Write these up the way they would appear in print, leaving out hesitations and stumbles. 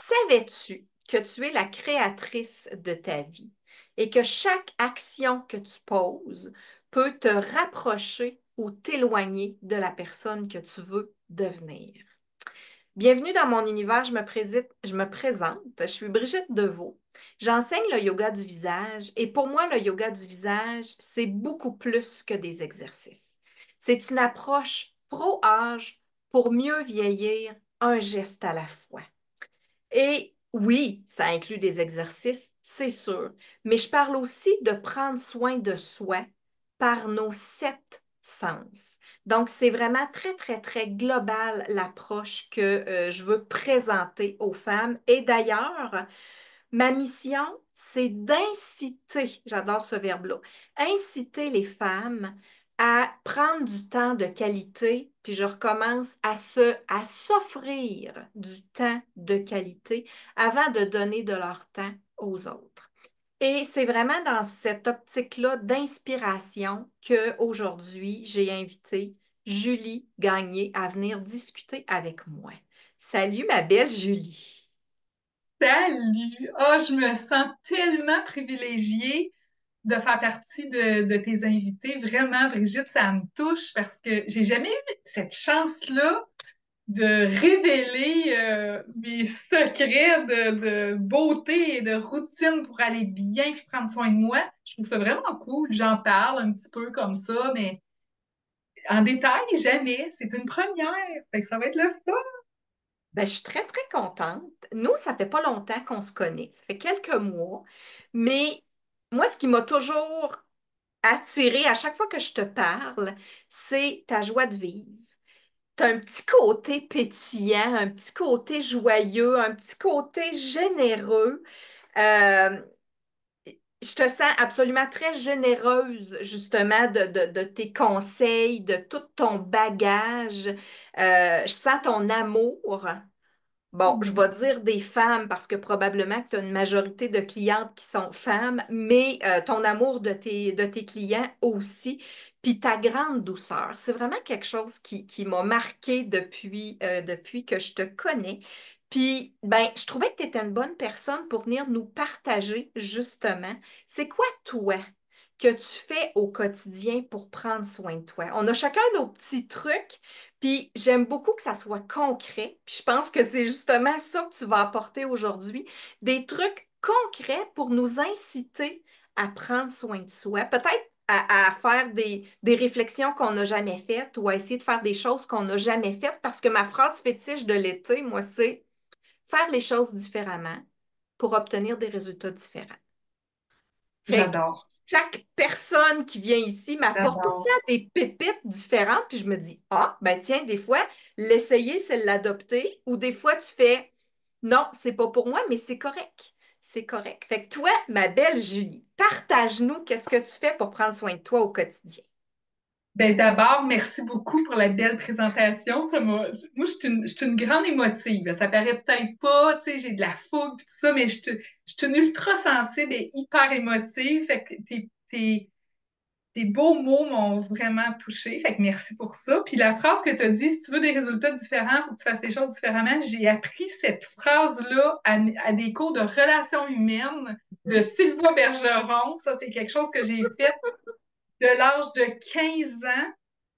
Savais-tu que tu es la créatrice de ta vie et que chaque action que tu poses peut te rapprocher ou t'éloigner de la personne que tu veux devenir? Bienvenue dans mon univers, je me présente, je suis Brigitte Deveau. J'enseigne le yoga du visage et pour moi, le yoga du visage, c'est beaucoup plus que des exercices. C'est une approche pro-âge pour mieux vieillir, un geste à la fois. Et oui, ça inclut des exercices, c'est sûr, mais je parle aussi de prendre soin de soi par nos sept sens. Donc, c'est vraiment très, très, très global l'approche que je veux présenter aux femmes. Et d'ailleurs, ma mission, c'est d'inciter, j'adore ce verbe-là, inciter les femmes à prendre du temps de qualité, puis je recommence à s'offrir du temps de qualité avant de donner de leur temps aux autres. Et c'est vraiment dans cette optique-là d'inspiration qu'aujourd'hui, j'ai invité Julie Gagné à venir discuter avec moi. Salut, ma belle Julie. Salut! Oh, je me sens tellement privilégiée de faire partie de tes invités. Vraiment, Brigitte, ça me touche parce que j'ai jamais eu cette chance-là de révéler mes secrets de beauté et de routine pour aller bien et prendre soin de moi. Je trouve ça vraiment cool. J'en parle un petit peu comme ça, mais en détail, jamais. C'est une première. Fait que ça va être le fun. Ben, je suis très, très contente. Nous, ça fait pas longtemps qu'on se connaît. Ça fait quelques mois. Mais moi, ce qui m'a toujours attirée à chaque fois que je te parle, c'est ta joie de vivre. Tu as un petit côté pétillant, un petit côté joyeux, un petit côté généreux. Euh, je te sens absolument très généreuse, justement, de tes conseils, de tout ton bagage. Je sens ton amour. Bon, je vais dire des femmes parce que probablement que tu as une majorité de clientes qui sont femmes, mais ton amour de tes clients aussi, puis ta grande douceur. C'est vraiment quelque chose qui m'a marqué depuis que je te connais. Puis, ben, je trouvais que tu étais une bonne personne pour venir nous partager justement, c'est quoi toi que tu fais au quotidien pour prendre soin de toi? On a chacun nos petits trucs. Puis j'aime beaucoup que ça soit concret. Puis je pense que c'est justement ça que tu vas apporter aujourd'hui, des trucs concrets pour nous inciter à prendre soin de soi, peut-être à faire des réflexions qu'on n'a jamais faites ou à essayer de faire des choses qu'on n'a jamais faites, parce que ma phrase fétiche de l'été, moi, c'est faire les choses différemment pour obtenir des résultats différents. Fait que J'adore. chaque personne qui vient ici m'apporte tout le J'adore. temps des pépites différentes, puis je me dis, ah, ben tiens, des fois, l'essayer, c'est l'adopter, ou des fois, tu fais, non, c'est pas pour moi, mais c'est correct. C'est correct. Fait que toi, ma belle Julie, partage-nous qu'est-ce que tu fais pour prendre soin de toi au quotidien. Ben d'abord, merci beaucoup pour la belle présentation. Moi, je suis une grande émotive. Ça paraît peut-être pas, tu sais, j'ai de la fougue et tout ça, mais je suis une ultra sensible et hyper émotive. Fait que tes beaux mots m'ont vraiment touchée. Fait que merci pour ça. Puis la phrase que tu as dit, si tu veux des résultats différents, il faut que tu fasses les choses différemment. J'ai appris cette phrase-là à des cours de relations humaines de Sylvain Bergeron. Ça, c'est quelque chose que j'ai fait de l'âge de 15 ans.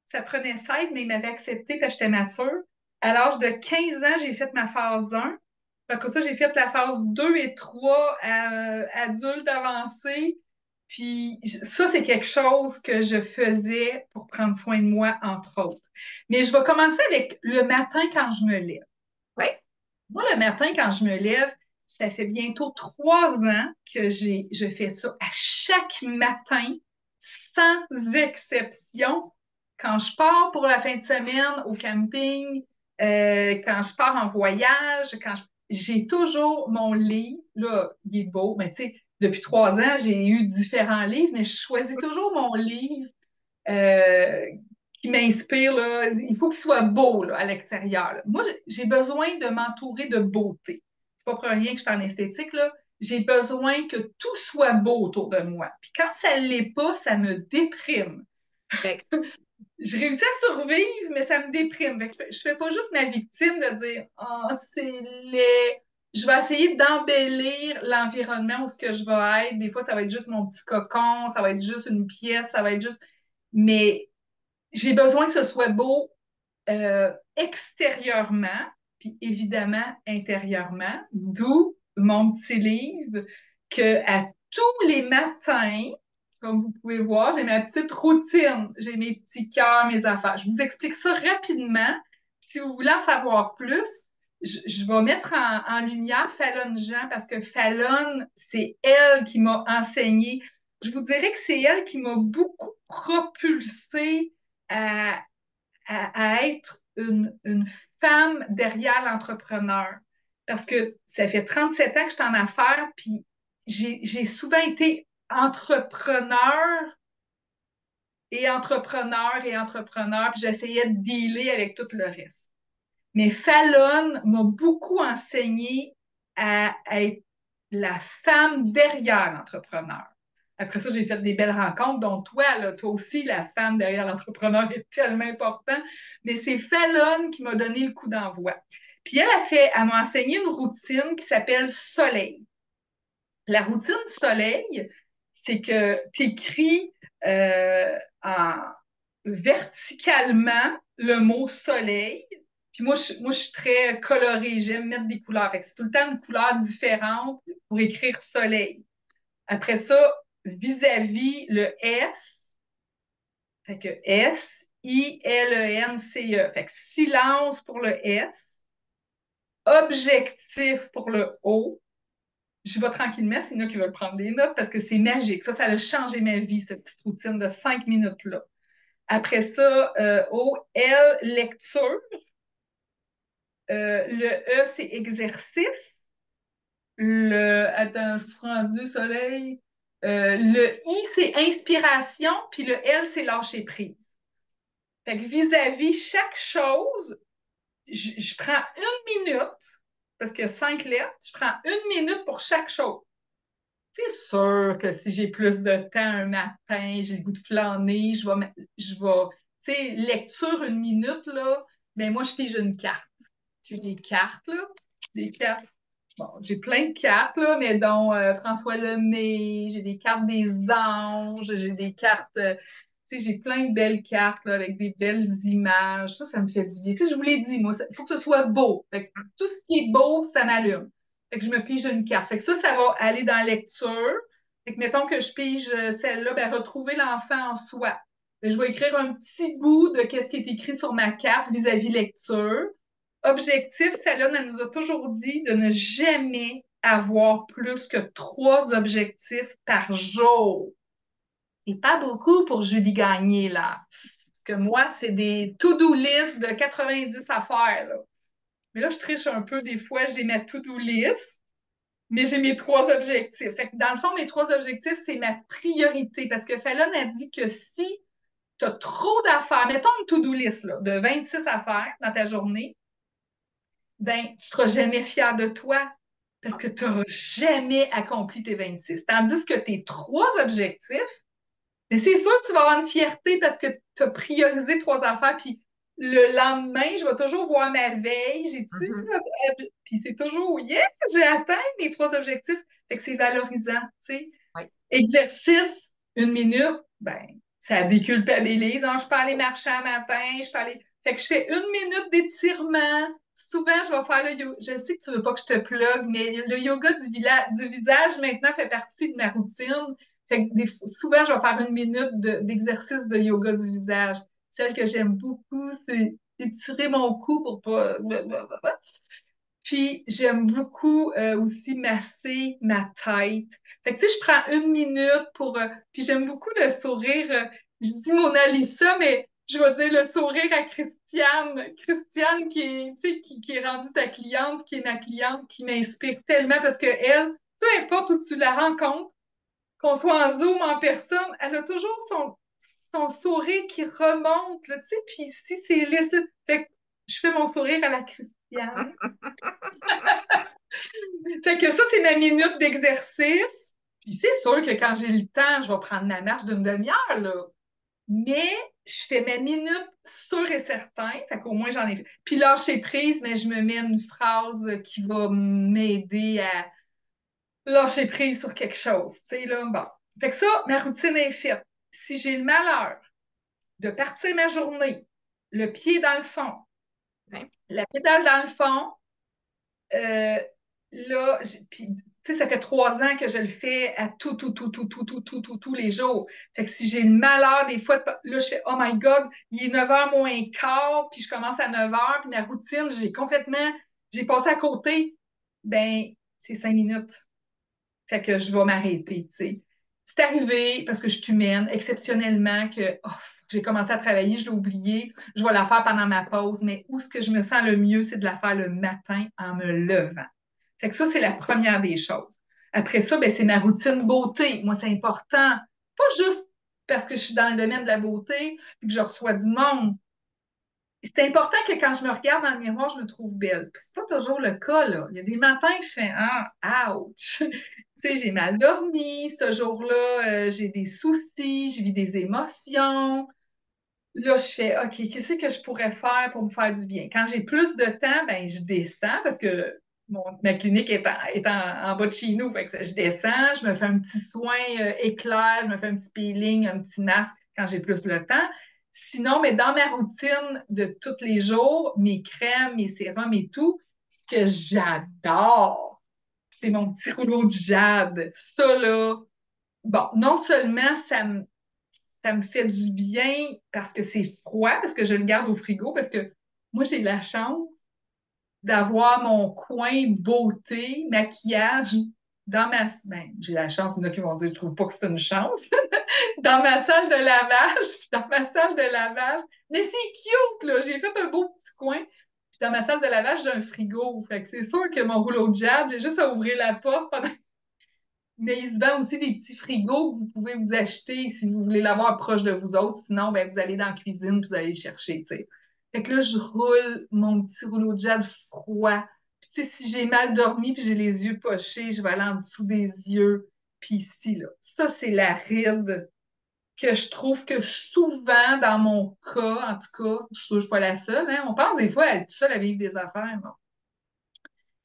Ça prenait 16, mais il m'avait accepté parce que j'étais mature. À l'âge de 15 ans, j'ai fait ma phase 1. Après ça, j'ai fait la phase 2 et 3 adulte avancé. Puis ça, c'est quelque chose que je faisais pour prendre soin de moi, entre autres. Mais je vais commencer avec le matin quand je me lève. Oui? Moi, le matin quand je me lève, ça fait bientôt 3 ans que je fais ça à chaque matin, sans exception. Quand je pars pour la fin de semaine au camping, quand je pars en voyage, j'ai toujours mon livre. Là, il est beau, mais tu sais, depuis 3 ans, j'ai eu différents livres, mais je choisis toujours mon livre euh, qui m'inspire, là. Il faut qu'il soit beau là, à l'extérieur, là. Moi, j'ai besoin de m'entourer de beauté. C'est pas pour rien que je suis en esthétique, là. J'ai besoin que tout soit beau autour de moi. Puis quand ça l'est pas, ça me déprime. Ben, Je réussis à survivre, mais ça me déprime. Fait que je fais pas juste ma victime de dire, ah, c'est laid, je vais essayer d'embellir l'environnement où ce que je vais être. Des fois, ça va être juste mon petit cocon, ça va être juste une pièce, ça va être juste. Mais j'ai besoin que ce soit beau extérieurement, puis évidemment intérieurement, d'où mon petit livre que à tous les matins, comme vous pouvez voir, j'ai ma petite routine, j'ai mes petits cœurs, mes affaires. Je vous explique ça rapidement. Si vous voulez en savoir plus, je vais mettre en lumière Fallon Jean parce que Fallon, c'est elle qui m'a enseigné. Je vous dirais que c'est elle qui m'a beaucoup propulsée à, à être une femme derrière l'entrepreneur. Parce que ça fait 37 ans que je suis en affaires, puis j'ai souvent été entrepreneur et entrepreneur et entrepreneur, puis j'essayais de dealer avec tout le reste. Mais Fallon m'a beaucoup enseigné à être la femme derrière l'entrepreneur. Après ça, j'ai fait des belles rencontres, dont toi, là, toi aussi, la femme derrière l'entrepreneur est tellement important. Mais c'est Fallon qui m'a donné le coup d'envoi. Puis elle m'a enseigné une routine qui s'appelle Soleil. La routine Soleil, c'est que tu écris en verticalement le mot soleil. Puis moi, je suis très colorée, j'aime mettre des couleurs. Fait que c'est tout le temps une couleur différente pour écrire soleil. Après ça, vis-à-vis le S, fait que S-I-L-E-N-C-E. Fait que silence pour le S, objectif pour le O. Je vais tranquillement, c'est nous qui veulent prendre des notes parce que c'est magique. Ça a changé ma vie, cette petite routine de 5 minutes-là. Après ça, O, L, lecture. Le E, c'est exercice. Attends, je suis rendu soleil. Le I, c'est inspiration. Puis le L, c'est lâcher prise. Fait que vis-à-vis chaque chose, je prends une minute, parce qu'il y a 5 lettres, je prends une minute pour chaque chose. C'est sûr que si j'ai plus de temps un matin, j'ai le goût de flâner, tu sais, lecture une minute, là, ben moi, je fige une carte. J'ai des cartes, là, des cartes. Bon, j'ai plein de cartes, là, mais dont François Lemay, j'ai des cartes des anges, j'ai des cartes, tu sais, j'ai plein de belles cartes, là, avec des belles images. Ça me fait du bien. Tu sais, je vous l'ai dit, moi, il faut que ce soit beau. Fait que tout ce qui est beau, ça m'allume. Fait que je me pige une carte. Fait que ça va aller dans la lecture. Fait que mettons que je pige celle-là, ben, retrouver l'enfant en soi. Ben, je vais écrire un petit bout de qu'est-ce qui est écrit sur ma carte vis-à-vis lecture. Objectif, Fallon, elle nous a toujours dit de ne jamais avoir plus que 3 objectifs par jour. C'est pas beaucoup pour Julie Gagné, là. Parce que moi, c'est des to-do list de 90 affaires, là. Mais là, je triche un peu des fois, j'ai ma to-do list, mais j'ai mes 3 objectifs. Fait que dans le fond, mes 3 objectifs, c'est ma priorité. Parce que Fallon a dit que si tu as trop d'affaires, mettons une to-do list là, de 26 affaires dans ta journée, ben, tu seras jamais fier de toi parce que tu n'auras jamais accompli tes 26. Tandis que tes 3 objectifs, mais c'est sûr que tu vas avoir une fierté parce que tu as priorisé 3 affaires, puis le lendemain, je vais toujours voir ma veille, j'ai-tu, Mhm. puis c'est toujours, yeah, j'ai atteint mes 3 objectifs. Fait que c'est valorisant, tu sais. Oui. Exercice, une minute, ben, ça déculpabilise. Hein, je peux aller marcher un matin, je peux aller. Fait que je fais une minute d'étirement. Souvent, je vais faire le yoga. Je sais que tu veux pas que je te plug, mais le yoga du visage maintenant fait partie de ma routine. Fait que souvent, je vais faire une minute d'exercice de yoga du visage. Celle que j'aime beaucoup, c'est étirer mon cou pour pas. Puis j'aime beaucoup aussi masser ma tête. Fait que tu sais, je prends une minute pour. Puis j'aime beaucoup le sourire. Je dis Mona Lisa, mais je vais dire le sourire à Christiane. Christiane qui est, tu sais, qui est rendue ta cliente, qui est ma cliente, qui m'inspire tellement parce que elle, peu importe où tu la rencontres, qu'on soit en Zoom, en personne, elle a toujours son sourire qui remonte, là, tu sais, puis si c'est lisse, fait que je fais mon sourire à la Christiane. Fait que ça, c'est ma minute d'exercice. Puis c'est sûr que quand j'ai le temps, je vais prendre ma marche d'une demi-heure, là. Mais je fais mes minutes sûres et certains, fait qu'au moins j'en ai fait. Puis lâcher prise, mais je me mets une phrase qui va m'aider à lâcher prise sur quelque chose. Tu sais, là, bon. Fait que ça, ma routine est faite. Si j'ai le malheur de partir ma journée, le pied dans le fond, Ouais. la pédale dans le fond, euh, là, puis, tu sais, ça fait 3 ans que je le fais à tous les jours. Fait que si j'ai le malheur, des fois, là, je fais, oh my God, il est 9h moins quart, puis je commence à 9h, puis ma routine, j'ai passé à côté, ben, c'est 5 minutes. Fait que je vais m'arrêter, tu sais. C'est arrivé, parce que je suis humaine, exceptionnellement, que oh, j'ai commencé à travailler, je l'ai oublié, je vais la faire pendant ma pause, mais où est-ce que je me sens le mieux, c'est de la faire le matin en me levant. Fait que ça, c'est la première des choses. Après ça, ben, c'est ma routine beauté. Moi, c'est important. Pas juste parce que je suis dans le domaine de la beauté et que je reçois du monde. C'est important que quand je me regarde dans le miroir, je me trouve belle. Puis c'est pas toujours le cas, là. Il y a des matins que je fais Ah, ouch! Tu sais, j'ai mal dormi, ce jour-là, j'ai des soucis, je vis des émotions. Là, je fais OK, qu'est-ce que je pourrais faire pour me faire du bien? Quand j'ai plus de temps, ben je descends parce que ma clinique est en bas de chez nous. Fait que je descends, je me fais un petit soin éclair, je me fais un petit peeling, un petit masque quand j'ai plus le temps. Sinon, mais dans ma routine de tous les jours, mes crèmes, mes sérums et tout, ce que j'adore, c'est mon petit rouleau de jade. Ça, là, bon, non seulement ça me fait du bien parce que c'est froid, parce que je le garde au frigo, parce que moi, j'ai la chance d'avoir mon coin beauté, maquillage dans ma... Ben, j'ai la chance, il y en a qui vont dire, je trouve pas que c'est une chance, dans ma salle de lavage, dans ma salle de lavage. Mais c'est cute, là! J'ai fait un beau petit coin. Puis dans ma salle de lavage, j'ai un frigo. Fait que c'est sûr que mon rouleau de jab, j'ai juste à ouvrir la porte pendant mais il se vend aussi des petits frigos que vous pouvez vous acheter si vous voulez l'avoir proche de vous autres. Sinon, ben, vous allez dans la cuisine et vous allez le chercher, tu sais. Fait que là, je roule mon petit rouleau de gel froid. Puis, tu sais, si j'ai mal dormi puis j'ai les yeux pochés, je vais aller en dessous des yeux. Puis ici, là. Ça, c'est la ride que je trouve que souvent, dans mon cas, en tout cas, je suis sûre que je suis pas la seule, hein, on pense des fois à être tout seul à vivre des affaires. Bon.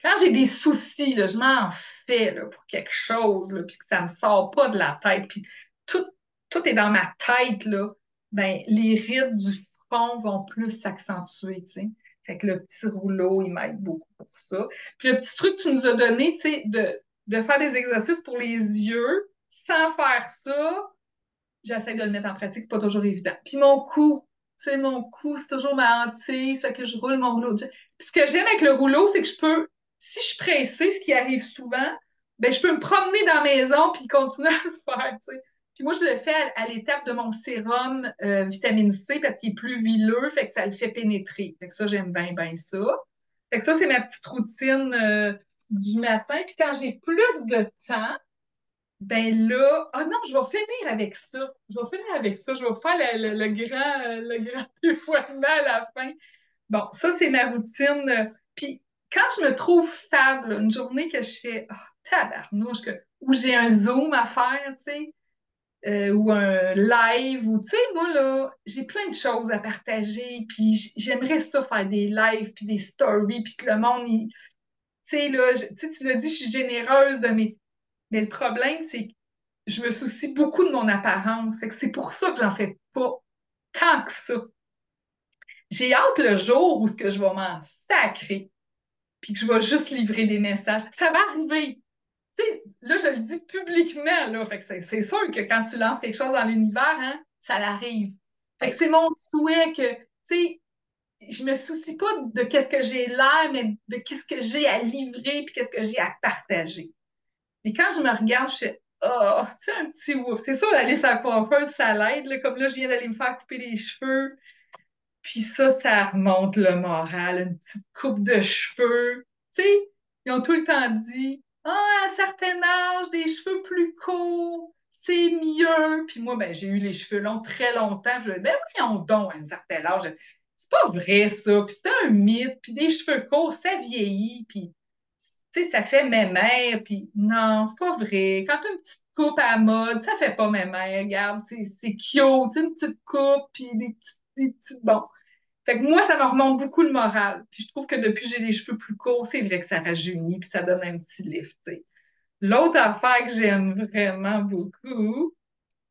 Quand j'ai des soucis, là, je m'en fais là, pour quelque chose, là, puis que ça me sort pas de la tête, puis tout, tout est dans ma tête, là, ben, les rides du front vont plus s'accentuer, tu sais. Fait que le petit rouleau, il m'aide beaucoup pour ça. Puis le petit truc que tu nous as donné, tu sais, de faire des exercices pour les yeux, sans faire ça, j'essaie de le mettre en pratique, c'est pas toujours évident. Puis mon cou, tu sais, mon cou, c'est toujours ma hantise, fait que je roule mon rouleau. Puis ce que j'aime avec le rouleau, c'est que je peux, si je suis pressée, ce qui arrive souvent, ben je peux me promener dans la maison puis continuer à le faire, tu sais. Puis moi, je le fais à l'étape de mon sérum vitamine C parce qu'il est plus huileux, fait que ça le fait pénétrer. Fait que ça, j'aime bien, bien ça. Fait que ça, c'est ma petite routine du matin. Puis quand j'ai plus de temps, ben là, ah non, je vais finir avec ça. Je vais finir avec ça. Je vais faire le grand dévoilement à la fin. Bon, ça, c'est ma routine. Puis quand je me trouve fade, là, une journée que je fais, ah, tabarnouche, où j'ai un Zoom à faire, tu sais, ou un live, ou tu sais, moi, là, j'ai plein de choses à partager, puis j'aimerais ça faire des lives, puis des stories, puis que le monde, tu sais, là, tu sais, tu l'as dit, je suis généreuse de mes... Mais le problème, c'est je me soucie beaucoup de mon apparence. Fait que c'est pour ça que j'en fais pas tant que ça. J'ai hâte le jour où ce que je vais m'en sacrer, puis que je vais juste livrer des messages. Ça va arriver. Tu sais, là, je le dis publiquement, là. Fait que c'est sûr que quand tu lances quelque chose dans l'univers, hein, ça l'arrive. Fait que Oui. c'est mon souhait que, tu sais, je me soucie pas de qu'est-ce que j'ai l'air, mais de qu'est-ce que j'ai à livrer, puis qu'est-ce que j'ai à partager. Mais quand je me regarde, je fais oh, tu sais, un petit whoop. C'est sûr, d'aller sur la coiffeuse, ça l'aide. Là. Comme là, je viens d'aller me faire couper les cheveux. Puis ça remonte le moral. Une petite coupe de cheveux. Tu sais, ils ont tout le temps dit ah, à un certain âge, des cheveux plus courts, c'est mieux. Puis moi, ben, j'ai eu les cheveux longs très longtemps. Je me dis, ben voyons donc, à un certain âge. C'est pas vrai, ça. Puis c'est un mythe. Puis des cheveux courts, ça vieillit. Puis tu sais, ça fait mémère, puis non, c'est pas vrai. Quand tu as une petite coupe à la mode. Ça fait pas mes mains, regarde, c'est cute, tu sais, une petite coupe, puis des petits, bon. Fait que moi, ça me remonte beaucoup le moral. Puis je trouve que depuis que j'ai les cheveux plus courts, c'est vrai que ça rajeunit, puis ça donne un petit lift, tu sais. L'autre affaire que j'aime vraiment beaucoup,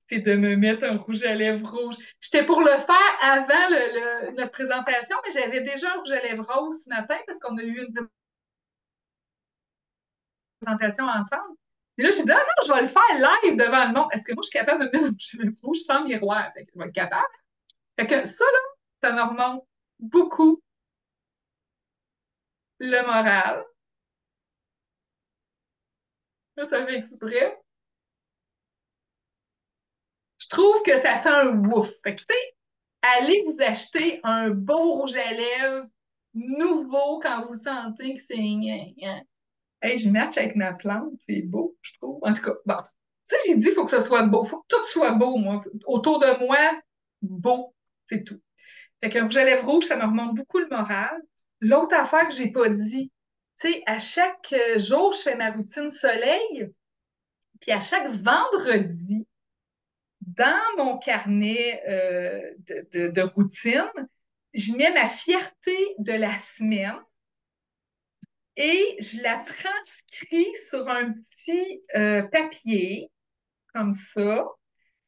c'est de me mettre un rouge à lèvres rouge. J'étais pour le faire avant notre présentation, mais j'avais déjà un rouge à lèvres rose ce matin parce qu'on a eu une présentation ensemble. Et là, je dit, ah non, je vais le faire live devant le monde. Est-ce que moi, je suis capable de mettre un rouge à lèvres rouge sans miroir? Fait que je vais être capable. Fait que ça, là, ça me remonte beaucoup le moral. Là, ça fait exprès. Je trouve que ça fait un wouf. Fait que, tu sais, allez vous acheter un beau rouge à lèvres nouveau quand vous sentez que c'est hey, je match avec ma plante, c'est beau, je trouve. En tout cas, bon. Tu sais, j'ai dit, il faut que ce soit beau. Il faut que tout soit beau, moi. Autour de moi, beau, c'est tout. Fait qu'un rouge à lèvres rouge, ça me remonte beaucoup le moral. L'autre affaire que j'ai pas dit, tu sais, à chaque jour, je fais ma routine soleil, puis à chaque vendredi, dans mon carnet de routine, je mets ma fierté de la semaine et je la transcris sur un petit papier, comme ça,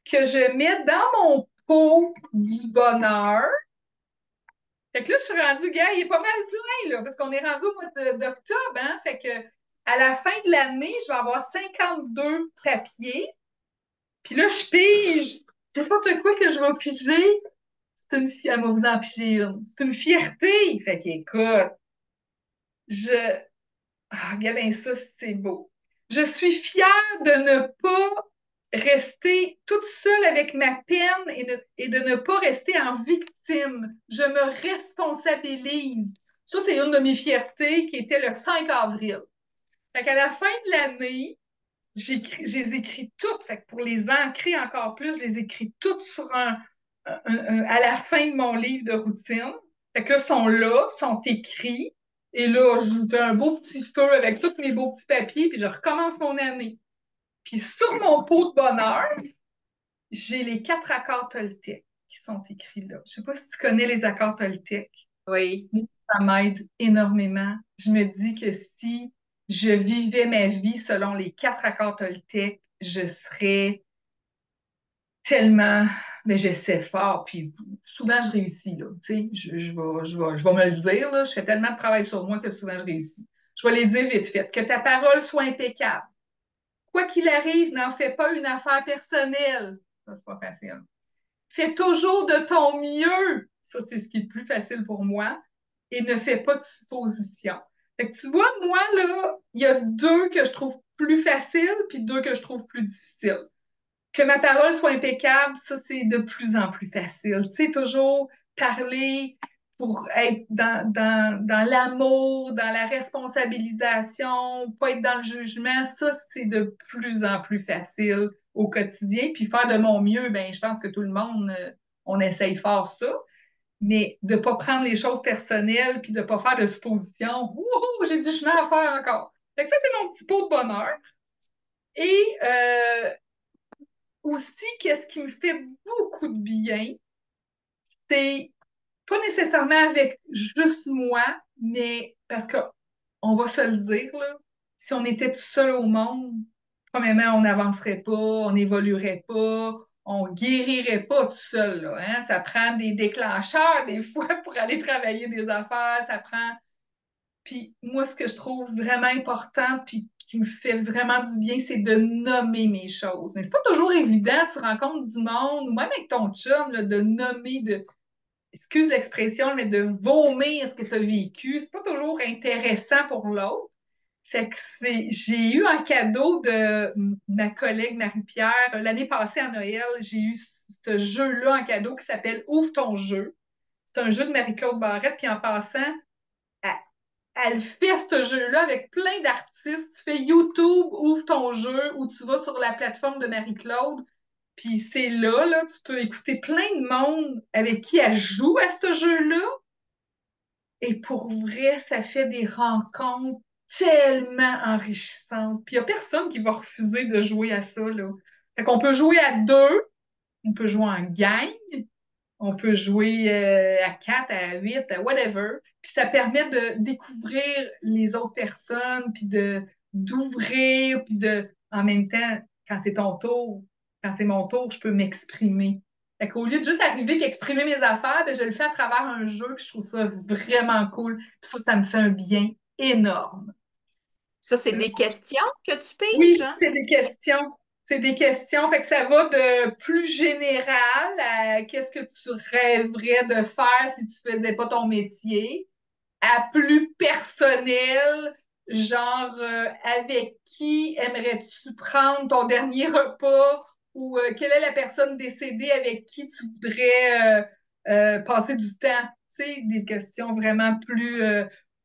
que je mets dans mon pot du bonheur. Fait que là, je suis rendue, gars, il est pas mal plein, là, parce qu'on est rendu au mois d'octobre, hein? Fait que à la fin de l'année, je vais avoir 52 papiers. Puis là, je pige n'importe quoi que je vais piger. C'est une fierté, elle va vous en piger une. C'est une fierté. Fait qu'écoute, je, ah, Gabin, ça, c'est beau. Je suis fière de ne pas rester toute seule avec ma peine et de ne pas rester en victime. Je me responsabilise. Ça, c'est une de mes fiertés qui était le 5 avril. Fait qu'à la fin de l'année, je les écris toutes. Fait que pour les ancrer encore plus, je les écris toutes sur à la fin de mon livre de routine. Fait que là, sont écrits. Et là, je fais un beau petit feu avec tous mes beaux petits papiers, puis je recommence mon année. Puis sur mon pot de bonheur, j'ai les 4 accords Toltec qui sont écrits là. Je sais pas si tu connais les accords Toltec. Oui. Ça m'aide énormément. Je me dis que si je vivais ma vie selon les 4 accords Toltec, je serais tellement, mais j'essaie fort, puis souvent je réussis, là. Tu sais, je vais me le dire, là, je fais tellement de travail sur moi que souvent je réussis. Je vais les dire vite fait. Que ta parole soit impeccable. Quoi qu'il arrive, n'en fais pas une affaire personnelle. Ça, c'est pas facile. Fais toujours de ton mieux. Ça, c'est ce qui est le plus facile pour moi. Et ne fais pas de suppositions. Fait que tu vois, moi, là, il y a deux que je trouve plus faciles, puis deux que je trouve plus difficiles. Que ma parole soit impeccable, ça, c'est de plus en plus facile. Tu sais, toujours parler pour être dans l'amour, dans la responsabilisation, pas être dans le jugement, ça, c'est de plus en plus facile au quotidien. Puis faire de mon mieux, ben, je pense que tout le monde, on essaye fort ça. Mais de ne pas prendre les choses personnelles puis de ne pas faire de suppositions. Ouh, j'ai du chemin à faire encore. Fait que ça, c'est mon petit pot de bonheur. Et aussi, qu'est-ce qui me fait beaucoup de bien, c'est pas nécessairement avec juste moi, mais parce que on va se le dire, là, si on était tout seul au monde, premièrement, on n'avancerait pas, on n'évoluerait pas, on guérirait pas tout seul, là, hein? Ça prend des déclencheurs des fois pour aller travailler des affaires, ça prend. Puis moi, ce que je trouve vraiment important, puis qui me fait vraiment du bien, c'est de nommer mes choses. Mais c'est pas toujours évident, tu rencontres du monde, ou même avec ton chum, là, de nommer, excuse l'expression, mais de vomir ce que tu as vécu. C'est pas toujours intéressant pour l'autre. Fait que j'ai eu un cadeau de ma collègue Marie-Pierre. L'année passée à Noël, j'ai eu ce jeu-là en cadeau qui s'appelle Ouvre ton jeu. C'est un jeu de Marie-Claude Barrette, puis en passant, elle, elle fait ce jeu-là avec plein d'artistes. Tu fais YouTube, ouvre ton jeu, ou tu vas sur la plateforme de Marie-Claude, puis c'est là, tu peux écouter plein de monde avec qui elle joue à ce jeu-là. Et pour vrai, ça fait des rencontres tellement enrichissante. Puis il n'y a personne qui va refuser de jouer à ça, là. Fait qu'on peut jouer à deux, on peut jouer en gang, on peut jouer à 4, à 8, à whatever. Puis ça permet de découvrir les autres personnes, puis de d'ouvrir, puis de, en même temps, quand c'est ton tour, quand c'est mon tour, je peux m'exprimer. Fait qu'au lieu de juste arriver et exprimer mes affaires, ben, je le fais à travers un jeu, puis je trouve ça vraiment cool. Puis ça me fait un bien énorme. Ça, c'est des questions que tu piges, Oui, hein? c'est des questions. C'est des questions. Fait que ça va de plus général à qu'est-ce que tu rêverais de faire si tu faisais pas ton métier, à plus personnel, genre avec qui aimerais-tu prendre ton dernier repas ou quelle est la personne décédée avec qui tu voudrais passer du temps. Tu sais, des questions vraiment plus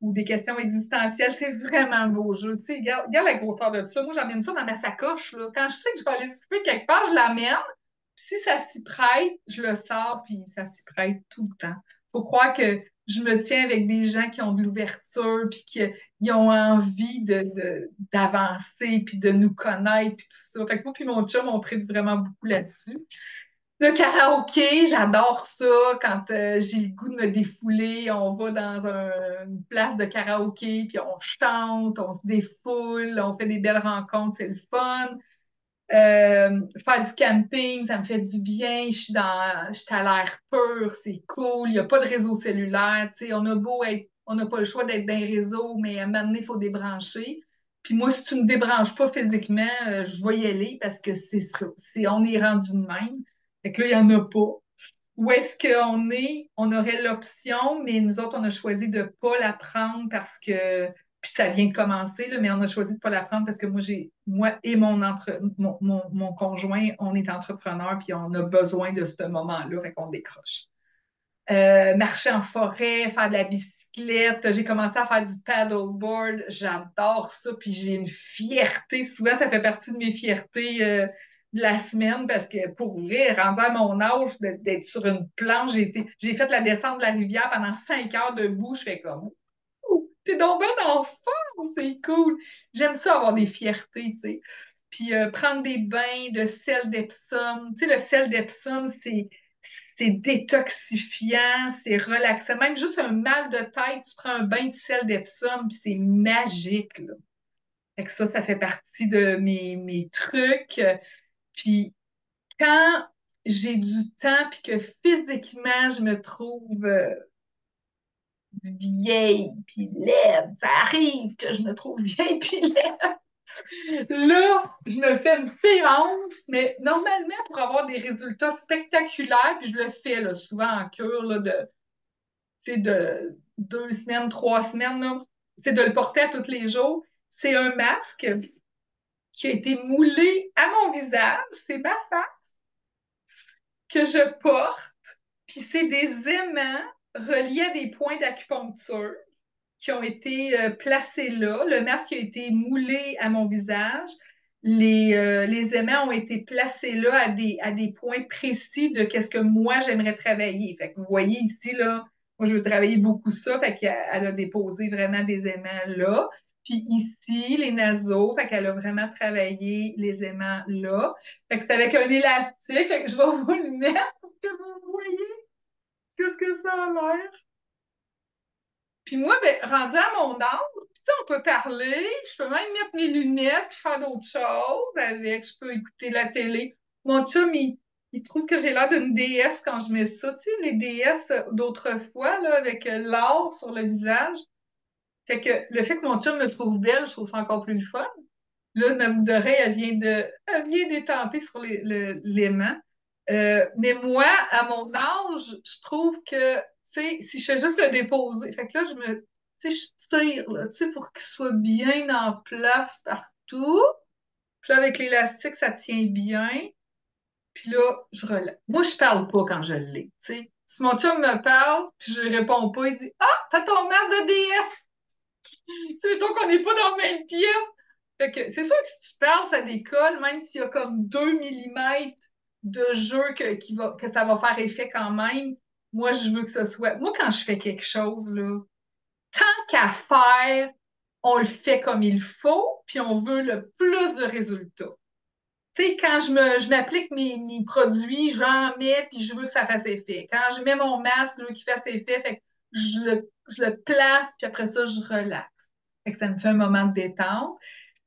ou des questions existentielles. C'est vraiment un beau jeu. Tu sais, regarde la grosseur de ça. Moi, j'emmène ça dans ma sacoche, là. Quand je sais que je vais aller souper quelque part, je l'amène. Puis si ça s'y prête, je le sors, puis ça s'y prête tout le temps. Faut croire que je me tiens avec des gens qui ont de l'ouverture, puis qui ont envie d'avancer, puis de nous connaître, puis tout ça. Fait que moi puis mon chum, on traite vraiment beaucoup là-dessus. Le karaoké, j'adore ça. Quand j'ai le goût de me défouler, on va dans une place de karaoké, puis on chante, on se défoule, on fait des belles rencontres, c'est le fun. Faire du camping, ça me fait du bien. Je suis à l'air pur, c'est cool. Il n'y a pas de réseau cellulaire. Tu sais, on a beau être, on n'a pas le choix d'être dans les réseaux, mais à un moment donné, il faut débrancher. Puis moi, si tu ne me débranches pas physiquement, je vais y aller parce que c'est ça. On est rendu de même. Fait que là, il n'y en a pas. Où est-ce qu'on est? On aurait l'option, mais nous autres, on a choisi de ne pas la prendre parce que, puis ça vient de commencer, là, mais on a choisi de ne pas la prendre parce que moi et mon conjoint, on est entrepreneur, puis on a besoin de ce moment-là, fait qu'on décroche. Marcher en forêt, faire de la bicyclette. J'ai commencé à faire du paddleboard. J'adore ça. Puis j'ai une fierté. Souvent, ça fait partie de mes fiertés de la semaine parce que pour vrai, rendu à mon âge d'être sur une planche, j'ai fait la descente de la rivière pendant 5 heures debout. Je fais comme, ouh, t'es donc bien en forme, c'est cool. J'aime ça avoir des fiertés, tu sais. Puis prendre des bains de sel d'Epsom. Tu sais, le sel d'Epsom, c'est détoxifiant, c'est relaxant. Même juste un mal de tête, tu prends un bain de sel d'Epsom, puis c'est magique, là. Fait que ça fait partie de mes trucs. Puis quand j'ai du temps, puis que physiquement, je me trouve vieille, puis laide, ça arrive que je me trouve vieille, puis laide. Là, je me fais une séance, mais normalement, pour avoir des résultats spectaculaires, puis je le fais là, souvent en cure là, de 2 semaines, 3 semaines, là, c'est de le porter à tous les jours. C'est un masque qui a été moulé à mon visage, c'est ma face que je porte, puis c'est des aimants reliés à des points d'acupuncture qui ont été placés là. Le masque a été moulé à mon visage. Les aimants ont été placés là à des points précis de qu'est-ce que moi j'aimerais travailler. Fait que vous voyez ici, là, moi je veux travailler beaucoup ça. Fait qu'elle a déposé vraiment des aimants là. Puis ici, les naseaux, fait qu'elle a vraiment travaillé les aimants là. Fait que c'est avec un élastique. Fait que je vais vous le mettre pour que vous voyez qu'est-ce que ça a l'air. Puis moi, ben, rendu à mon âge, puis tu sais, on peut parler, je peux même mettre mes lunettes puis faire d'autres choses avec, je peux écouter la télé. Mon chum, il trouve que j'ai l'air d'une déesse quand je mets ça. Tu sais, les déesses d'autrefois, là, avec l'or sur le visage. Fait que le fait que mon chum me trouve belle, je trouve ça encore plus le fun. Là, ma boucle d'oreille, elle vient d'étamper sur l'aimant. Mais moi, à mon âge, je trouve que, tu sais, si je fais juste le déposer, fait que là, tu sais, je tire, là, tu sais, pour qu'il soit bien en place partout. Puis là, avec l'élastique, ça tient bien. Puis là, je relâche. Moi, je parle pas quand je l'ai, tu sais. Si mon chum me parle, puis je réponds pas, il dit, «Ah, t'as ton masque de DS!» Tu sais, mettons qu'on n'est pas dans la même pièce. Fait que c'est sûr que si tu parles, ça décolle, même s'il y a comme 2 millimètres de jeu que ça va faire effet quand même. Moi, je veux que ce soit. Moi, quand je fais quelque chose, là, tant qu'à faire, on le fait comme il faut, puis on veut le plus de résultats. Tu sais, quand je m'applique mes produits, j'en mets, puis je veux que ça fasse effet. Quand je mets mon masque, je veux qu'il fasse effet, fait que je le place, puis après ça, je relaxe. Fait que ça me fait un moment de détente.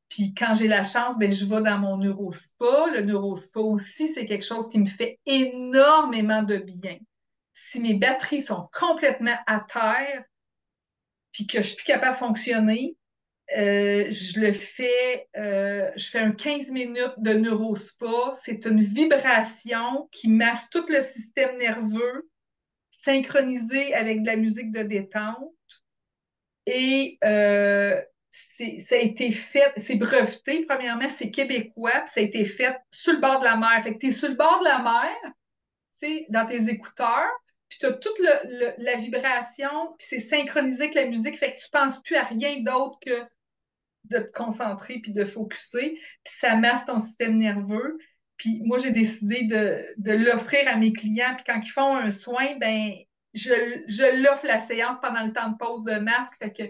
Puis quand j'ai la chance, ben, je vais dans mon neurospa. Le neurospa aussi, c'est quelque chose qui me fait énormément de bien. Si mes batteries sont complètement à terre, puis que je suis plus capable de fonctionner, je fais un 15 minutes de neurospa. C'est une vibration qui masse tout le système nerveux, synchronisé avec de la musique de détente. Et ça a été fait, c'est breveté, premièrement, c'est québécois, puis ça a été fait sur le bord de la mer. Fait que tu es sur le bord de la mer, tu sais, dans tes écouteurs, puis tu as toute la vibration, puis c'est synchronisé avec la musique, fait que tu penses plus à rien d'autre que de te concentrer puis de focuser, puis ça masse ton système nerveux. Puis moi, j'ai décidé de l'offrir à mes clients, puis quand ils font un soin, ben je l'offre la séance pendant le temps de pause de masque, fait que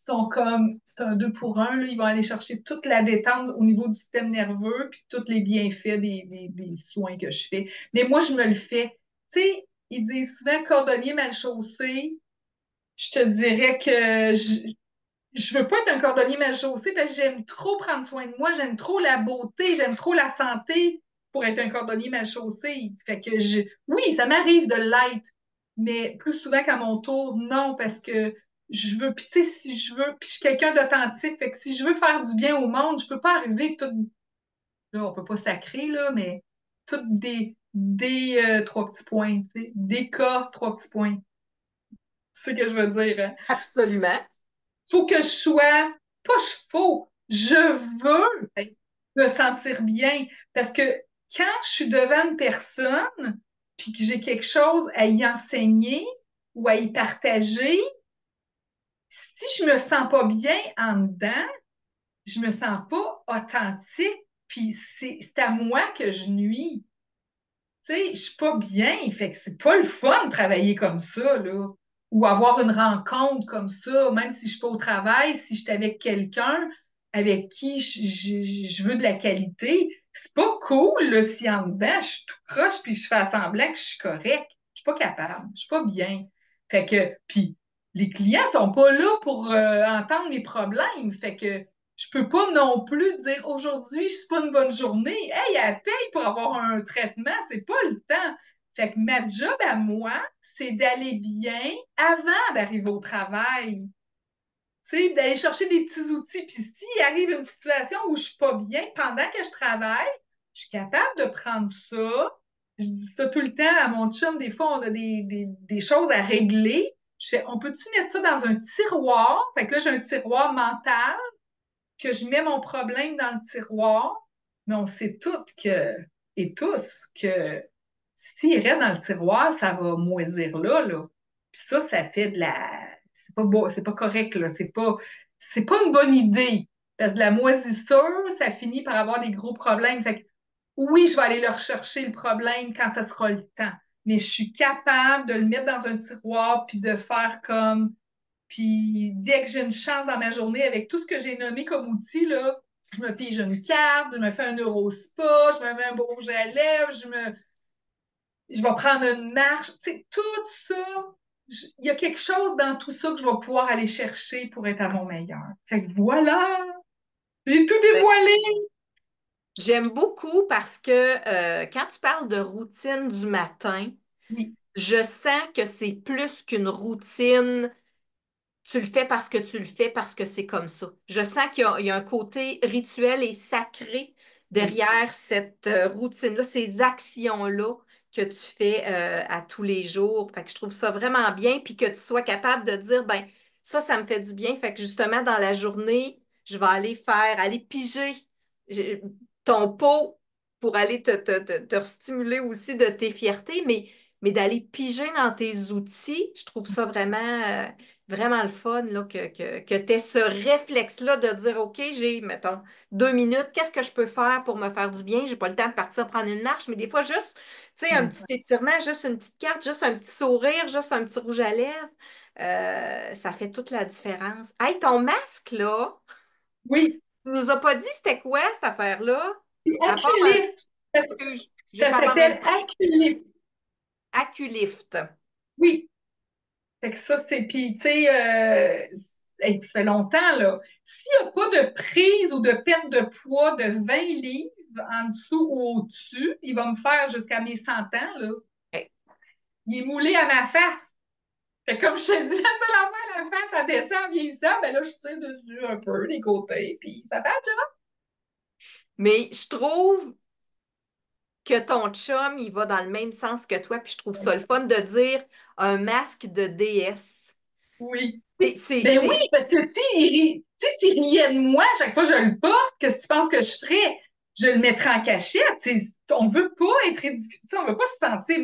ils sont comme, c'est un deux pour un, là, ils vont aller chercher toute la détente au niveau du système nerveux, puis tous les bienfaits des soins que je fais. Mais moi, je me le fais. Tu sais, ils disent souvent cordonnier mal chaussé. Je te dirais que je veux pas être un cordonnier mal chaussé parce que j'aime trop prendre soin de moi, j'aime trop la beauté, j'aime trop la santé pour être un cordonnier mal chaussé. Fait que oui, ça m'arrive de l'être, mais plus souvent qu'à mon tour, non, parce que je veux, puis tu sais, si je veux, puis je suis quelqu'un d'authentique, fait que si je veux faire du bien au monde, je peux pas arriver tout, là, on peut pas sacrer, là, mais toutes des trois petits points, tu sais, des cas, trois petits points. C'est ce que je veux dire, hein. Absolument. Faut que je sois, pas je faut, je veux me sentir bien. Parce que quand je suis devant une personne, puis que j'ai quelque chose à y enseigner ou à y partager, si je me sens pas bien en dedans, je me sens pas authentique, puis c'est à moi que je nuis. Tu sais, je suis pas bien, fait que c'est pas le fun de travailler comme ça, là. Ou avoir une rencontre comme ça, même si je suis pas au travail, si je suis avec quelqu'un avec qui je veux de la qualité, c'est pas cool, là, si en dedans, je suis tout croche puis je fais semblant que je suis correct. Je suis pas capable, je suis pas bien. Fait que, puis les clients sont pas là pour entendre mes problèmes. Fait que je peux pas non plus dire aujourd'hui, c'est pas une bonne journée. Hey, elle paye pour avoir un traitement, c'est pas le temps. Fait que ma job à moi, c'est d'aller bien avant d'arriver au travail. Tu sais, d'aller chercher des petits outils. Puis s'il arrive une situation où je suis pas bien pendant que je travaille, je suis capable de prendre ça. Je dis ça tout le temps à mon chum. Des fois, on a des choses à régler. Je fais, on peut-tu mettre ça dans un tiroir? Fait que là, j'ai un tiroir mental que je mets mon problème dans le tiroir, mais on sait toutes que, et tous que s'il reste dans le tiroir, ça va moisir là, là. Puis ça fait de la. C'est pas beau, c'est pas correct, là. C'est pas une bonne idée. Parce que la moisissure, ça finit par avoir des gros problèmes. Fait que oui, je vais aller leur chercher le problème quand ça sera le temps. Mais je suis capable de le mettre dans un tiroir puis de faire comme puis dès que j'ai une chance dans ma journée, avec tout ce que j'ai nommé comme outil, là, je me pige une carte, je me fais un neurospa, je me mets un beau rouge à lèvres, je vais prendre une marche. Tu sais, tout ça, il y a quelque chose dans tout ça que je vais pouvoir aller chercher pour être à mon meilleur. Fait que voilà, j'ai tout dévoilé. J'aime beaucoup parce que quand tu parles de routine du matin, Oui, je sens que c'est plus qu'une routine. Tu le fais parce que tu le fais parce que c'est comme ça. Je sens il y a un côté rituel et sacré oui, derrière cette routine-là, ces actions-là que tu fais à tous les jours. Fait que je trouve ça vraiment bien, puis que tu sois capable de dire, ben ça me fait du bien. Fait que justement, dans la journée, je vais aller piger j'ai- ton pot pour aller te stimuler aussi de tes fiertés, mais d'aller piger dans tes outils, je trouve ça vraiment le fun là, que tu aies ce réflexe-là de dire, OK, j'ai, mettons, 2 minutes, qu'est-ce que je peux faire pour me faire du bien? J'ai pas le temps de partir prendre une marche, mais des fois, juste, tu sais, un petit étirement, juste une petite carte, juste un petit sourire, juste un petit rouge à lèvres. Ça fait toute la différence. Hey, ton masque, là, Oui, tu nous as pas dit c'était quoi cette affaire-là? puis À part un... Aculift. Ça, Excuse, j'ai ça parlé en même s'appelle temps. Aculift. Aculift. Oui. Fait que ça, c'est. Puis, tu sais, hey, ça fait longtemps, là. S'il n'y a pas de prise ou de perte de poids de 20 livres en dessous ou au-dessus, il va me faire jusqu'à mes 100 ans, là. Hey. Il est moulé à ma face. Fait que comme je te dis, la seule affaire, la face, ça descend en vieillissant, ben là, je tire dessus un peu, les côtés, puis ça fait un job. Mais je trouve que ton chum, il va dans le même sens que toi, puis je trouve ça le fun de dire un masque de déesse. Oui. Ben oui, C'est... parce que s'il riait de moi à chaque fois que je le porte, qu'est-ce que tu penses que je ferais? Je le mettrais en cachette. On veut pas être ridicule. On veut pas se sentir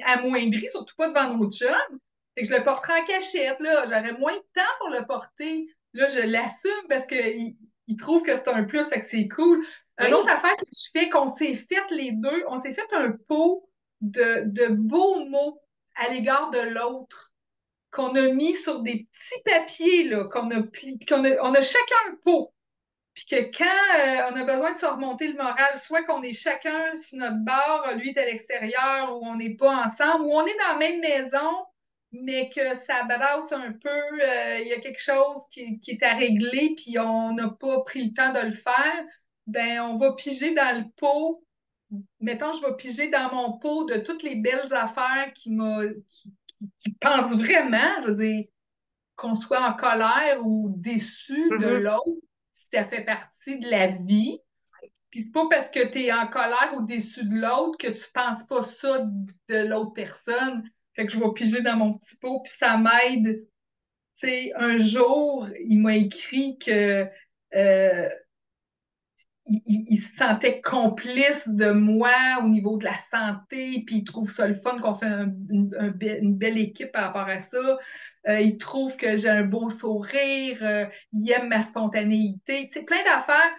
amoindri, surtout pas devant nos chums. Fait que je le porterai en cachette, là. J'aurais moins de temps pour le porter. Là, je l'assume parce qu'il trouve que c'est un plus, fait que c'est cool. Une autre Oui, affaire que je fais, qu'on s'est fait les deux, on s'est fait un pot de beaux mots à l'égard de l'autre qu'on a mis sur des petits papiers, là, on a chacun un pot. Puis que quand on a besoin de se remonter le moral, soit qu'on est chacun sur notre bar, lui est à l'extérieur, ou on n'est pas ensemble, ou on est dans la même maison, mais que ça brasse un peu, il y a quelque chose qui est à régler, puis on n'a pas pris le temps de le faire, ben on va piger dans le pot. Mettons, je vais piger dans mon pot de toutes les belles affaires qui pensent vraiment, je veux dire, qu'on soit en colère ou déçu de mhm, l'autre, ça fait partie de la vie. Puis c'est pas parce que tu es en colère ou déçu de l'autre que tu penses pas ça de l'autre personne. Fait que je vais piger dans mon petit pot, puis ça m'aide. Tu sais, un jour, il m'a écrit que il se sentait complice de moi au niveau de la santé, puis il trouve ça le fun qu'on fait une belle équipe par rapport à ça. Il trouve que j'ai un beau sourire, il aime ma spontanéité, tu sais, plein d'affaires.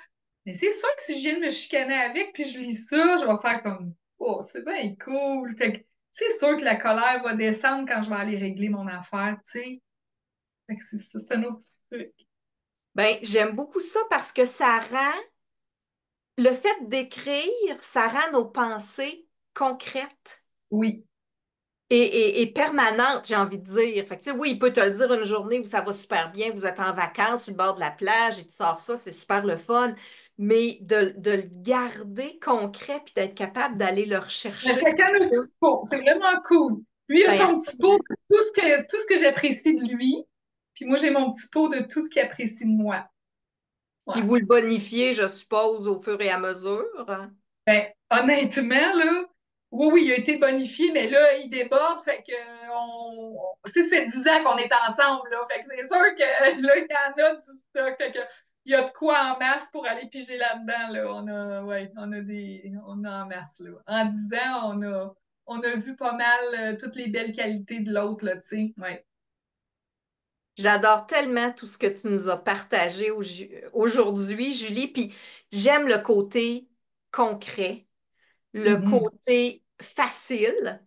Mais c'est sûr que si je viens de me chicaner avec, puis je lis ça, je vais faire comme, oh, c'est bien cool. Fait que c'est sûr que la colère va descendre quand je vais aller régler mon affaire, tu sais. Fait que c'est ça, c'est un autre petit truc. ben, j'aime beaucoup ça parce que ça rend, le fait d'écrire, ça rend nos pensées concrètes Oui, et permanentes, j'ai envie de dire. Fait que, tu sais, oui, il peut te le dire une journée où ça va super bien, vous êtes en vacances sur le bord de la plage et tu sors ça, c'est super le fun. Mais de le garder concret puis d'être capable d'aller le mais rechercher. chacun nos petits pots. C'est vraiment cool. Lui il a Ben, son petit pot absolument. de tout ce que j'apprécie de lui. Puis moi, j'ai mon petit pot de tout ce qu'il apprécie de moi. Ouais. Puis vous le bonifiez, je suppose, au fur et à mesure. Ben, honnêtement, là, oui, oui, il a été bonifié, mais là, il déborde. Fait que, tu sais, ça fait 10 ans qu'on est ensemble, là. Fait que c'est sûr que là, il y en a du stock. Fait que, il y a de quoi en masse pour aller piger là-dedans, là. Ouais, on a en masse, là. En 10 ans, on a vu pas mal toutes les belles qualités de l'autre, là, tu sais. Ouais. J'adore tellement tout ce que tu nous as partagé aujourd'hui, Julie, puis j'aime le côté concret, le Mhm. côté facile,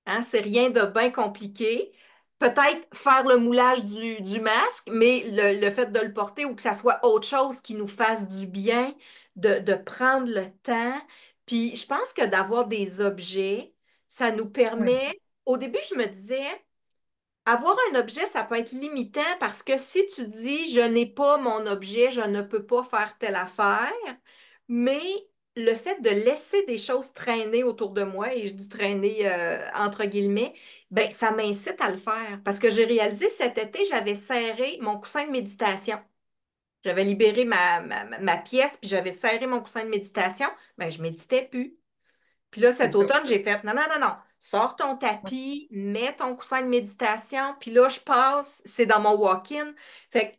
hein, c'est rien de bien compliqué. Peut-être faire le moulage du masque, mais le fait de le porter ou que ça soit autre chose qui nous fasse du bien, de prendre le temps. Puis je pense que d'avoir des objets, ça nous Ouais. permet, au début, je me disais, avoir un objet, ça peut être limitant parce que si tu dis je n'ai pas mon objet, je ne peux pas faire telle affaire, mais le fait de laisser des choses traîner autour de moi, et je dis traîner entre guillemets, ben ça m'incite à le faire parce que j'ai réalisé cet été, j'avais serré mon coussin de méditation. J'avais libéré ma pièce, puis j'avais serré mon coussin de méditation, ben je méditais plus. Puis là, C'est cet ça. automne, j'ai fait non, non, non, non. Sors ton tapis, mets ton coussin de méditation, puis là, je passe, c'est dans mon walk-in. Fait que,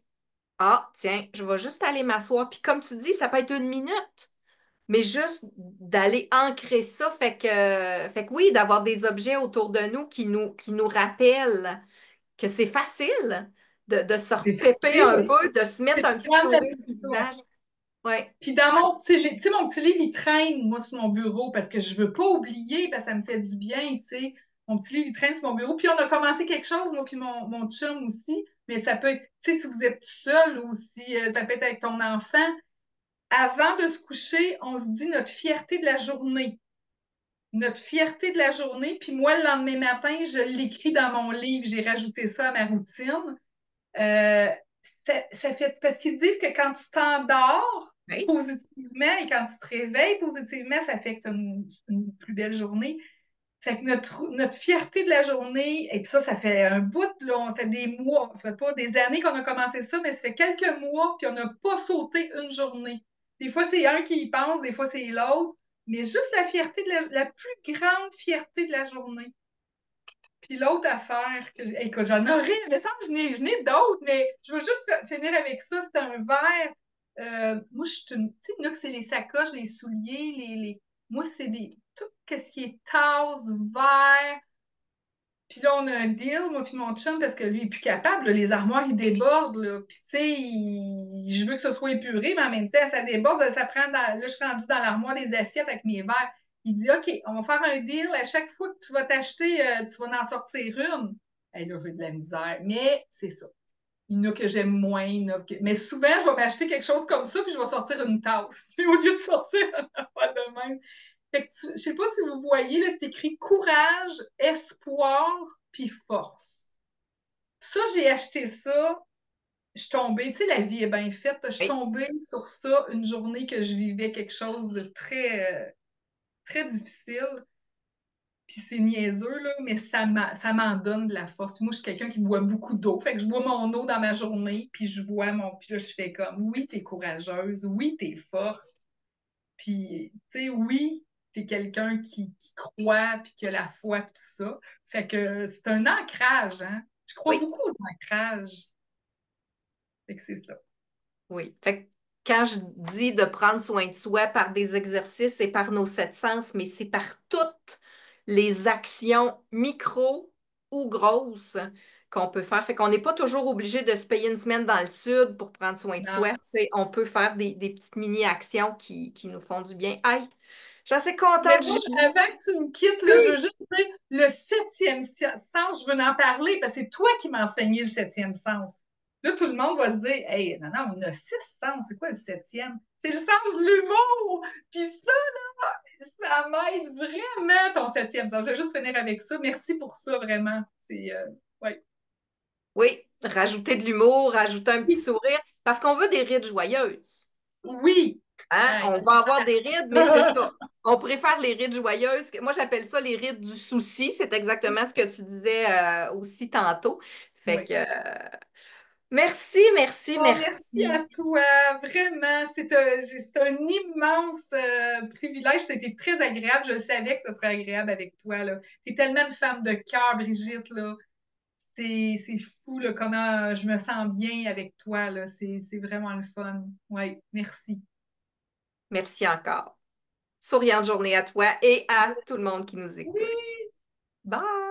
ah, tiens, je vais juste aller m'asseoir. Puis comme tu dis, ça peut être une minute, mais juste d'aller ancrer ça, fait que oui, d'avoir des objets autour de nous qui nous rappellent que c'est facile de se C'est repéper un facile. peu, de se C'est mettre un de petit prendre sourire sur le ouais. visage. Ouais. Puis dans mon petit livre, tu sais, mon petit livre, il traîne, moi, sur mon bureau parce que je veux pas oublier, parce que ça me fait du bien, tu sais. mon petit livre, il traîne sur mon bureau. Puis on a commencé quelque chose, moi puis mon chum aussi. Mais ça peut être, tu sais, si vous êtes tout seul ou si ça peut être avec ton enfant. Avant de se coucher, on se dit notre fierté de la journée. Notre fierté de la journée. Puis moi, le lendemain matin, je l'écris dans mon livre. J'ai rajouté ça à ma routine. Euh, ça fait, parce qu'ils disent que quand tu t'endors Oui. positivement et quand tu te réveilles positivement, ça fait que tu as une plus belle journée. Fait que notre fierté de la journée, et puis ça fait un bout, là, on fait des mois, ça fait pas des années qu'on a commencé ça, mais ça fait quelques mois, puis on n'a pas sauté une journée. Des fois, c'est un qui y pense, des fois, c'est l'autre, mais juste la fierté de la plus grande fierté de la journée. Puis l'autre affaire écoute, j'en aurais, mais ça, je n'ai d'autres, mais je veux juste finir avec ça. C'est un verre. Moi, je suis une. Tu sais, là, que c'est les sacoches, les souliers, moi, c'est tout ce qui est tasse, verre. Puis là, on a un deal, moi puis mon chum, parce que lui, il est plus capable. Là, les armoires, ils débordent. Là. Puis, tu sais, je veux que ce soit épuré, mais en même temps, ça déborde. Ça prend là, je suis rendue dans l'armoire des assiettes avec mes verres. Il dit, OK, on va faire un deal. À chaque fois que tu vas t'acheter, tu vas en sortir une. Et là, j'ai de la misère. Mais c'est ça. Il y en a que j'aime moins. Mais souvent, je vais m'acheter quelque chose comme ça, puis je vais sortir une tasse. Au lieu de sortir un affaire de même. Fait que je sais pas si vous voyez, là, c'est écrit courage, espoir, puis force. Ça, j'ai acheté ça. Je suis tombée, tu sais, la vie est bien faite. Je suis Oui. tombée sur ça une journée que je vivais quelque chose de très difficile. Puis c'est niaiseux, là, mais ça m'en donne de la force. Puis moi, je suis quelqu'un qui boit beaucoup d'eau. Fait que je bois mon eau dans ma journée, puis je vois mon. Puis là, je fais comme, oui, t'es courageuse, oui, t'es forte. Puis, tu sais, oui, t'es quelqu'un qui croit, puis qui a la foi, puis tout ça. Fait que c'est un ancrage, hein. Je crois Oui. beaucoup aux ancrages. Fait que c'est ça. Oui. Fait que quand je dis de prendre soin de soi par des exercices et par nos sept sens, mais c'est par toutes les actions micro ou grosses qu'on peut faire. Fait qu'on n'est pas toujours obligé de se payer une semaine dans le sud pour prendre soin de Non. soi. Tu sais, on peut faire des petites mini-actions qui nous font du bien. Aïe, je suis assez contente, Mais moi, Julie. avant que tu me quittes, là, je veux Oui. juste dire le septième sens, je veux en parler parce que c'est toi qui m'as enseigné le septième sens. Là, tout le monde va se dire, hey, non, non, on a six sens, c'est quoi le septième? C'est le sens de l'humour! Puis ça m'aide vraiment ton septième sens. Je vais juste finir avec ça. Merci pour ça, vraiment. Ouais. Oui, rajouter de l'humour, rajouter un petit sourire, parce qu'on veut des rides joyeuses. Oui. Hein? Hey. On va avoir des rides, mais c'est ça. On préfère les rides joyeuses. Moi, j'appelle ça les rides du souci. C'est exactement ce que tu disais aussi tantôt. Fait Oui. que merci, merci, Oh, merci merci. à toi. Vraiment, c'est un immense privilège. C'était très agréable. Je savais que ce serait agréable avec toi, là. T'es tellement une femme de cœur, Brigitte, là. C'est fou, là, comment je me sens bien avec toi, là. C'est vraiment le fun. Oui, merci. Merci encore. Souriante journée à toi et à tout le monde qui nous écoute. Oui! Bye!